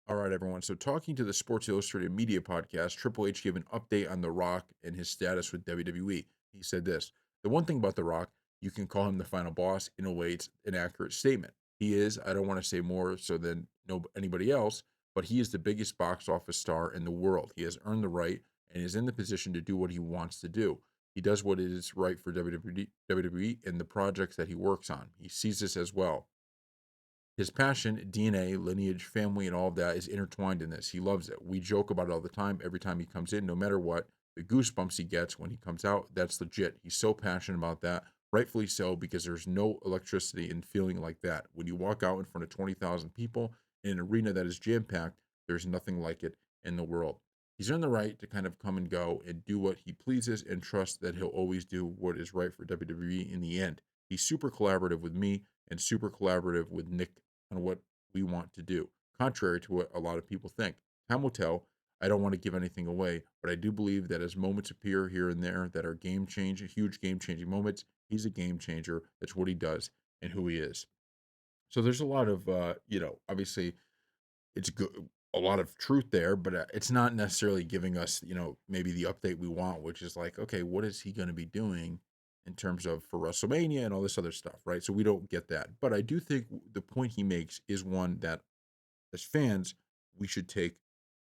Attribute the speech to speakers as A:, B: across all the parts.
A: All right, everyone. So, talking to the Sports Illustrated Media podcast, Triple H gave an update on The Rock and his status with WWE. He said this: "The one thing about The Rock, you can call him the final boss. In a way, it's an accurate statement. He is, I don't want to say more so than anybody else, but he is the biggest box office star in the world. He has earned the right and is in the position to do what he wants to do. He does what is right for WWE and the projects that he works on. He sees this as well. His passion, DNA, lineage, family, and all of that is intertwined in this. He loves it. We joke about it all the time. Every time he comes in, no matter what, the goosebumps he gets when he comes out, that's legit. He's so passionate about that. Rightfully so, because there's no electricity in feeling like that. When you walk out in front of 20,000 people in an arena that is jam packed, there's nothing like it in the world. He's earned the right to kind of come and go and do what he pleases and trust that he'll always do what is right for WWE in the end. He's super collaborative with me and super collaborative with Nick on what we want to do, contrary to what a lot of people think. Time will tell. I don't want to give anything away, but I do believe that as moments appear here and there that are game changing, huge game changing moments, he's a game changer. That's what he does and who he is. So there's a lot of, obviously it's good, a lot of truth there, but it's not necessarily giving us, maybe the update we want, which is like, okay, what is he going to be doing in terms of for WrestleMania and all this other stuff, right? So we don't get that. But I do think the point he makes is one that as fans we should take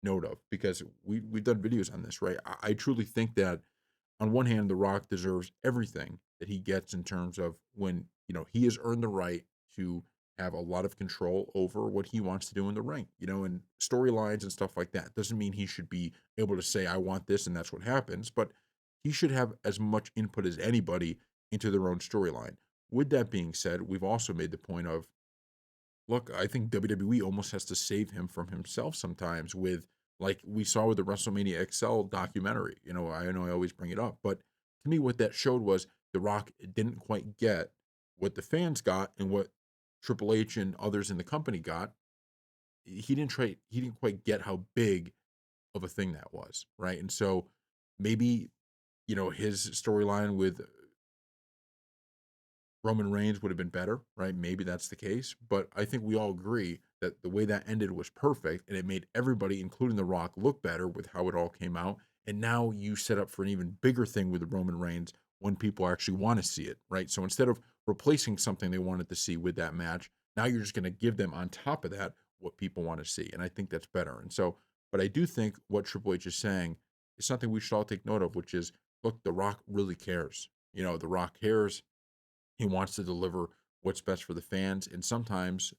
A: note of because we've done videos on this, right? I truly think that on one hand, The Rock deserves everything that he gets in terms of when, he has earned the right to have a lot of control over what he wants to do in the ring, and storylines and stuff like that. Doesn't mean he should be able to say, I want this, and that's what happens, but he should have as much input as anybody into their own storyline. With that being said, we've also made the point of, look, I think WWE almost has to save him from himself sometimes with like we saw with the WrestleMania XL documentary. I know I always bring it up, but to me what that showed was The Rock didn't quite get what the fans got and what Triple H and others in the company got. He didn't quite get how big of a thing that was, right? And so maybe, his storyline with Roman Reigns would have been better, right? Maybe that's the case, but I think we all agree that the way that ended was perfect and it made everybody, including The Rock, look better with how it all came out. And now you set up for an even bigger thing with Roman Reigns when people actually want to see it, right? So instead of replacing something they wanted to see with that match, now you're just going to give them on top of that what people want to see. And I think that's better. And so, but I do think what Triple H is saying is something we should all take note of, which is look, The Rock really cares. The Rock cares. He wants to deliver what's best for the fans. And sometimes,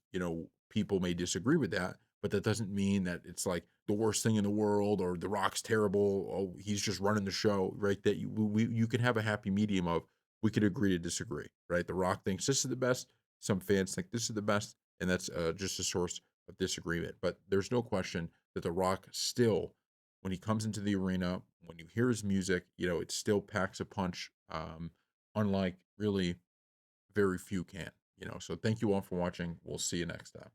A: people may disagree with that, but that doesn't mean that it's like the worst thing in the world or The Rock's terrible. Oh, he's just running the show, right? That you can have a happy medium of we could agree to disagree, right? The Rock thinks this is the best. Some fans think this is the best. And that's just a source of disagreement. But there's no question that The Rock still, when he comes into the arena, when you hear his music, it still packs a punch. Unlike really very few can. So thank you all for watching. We'll see you next time.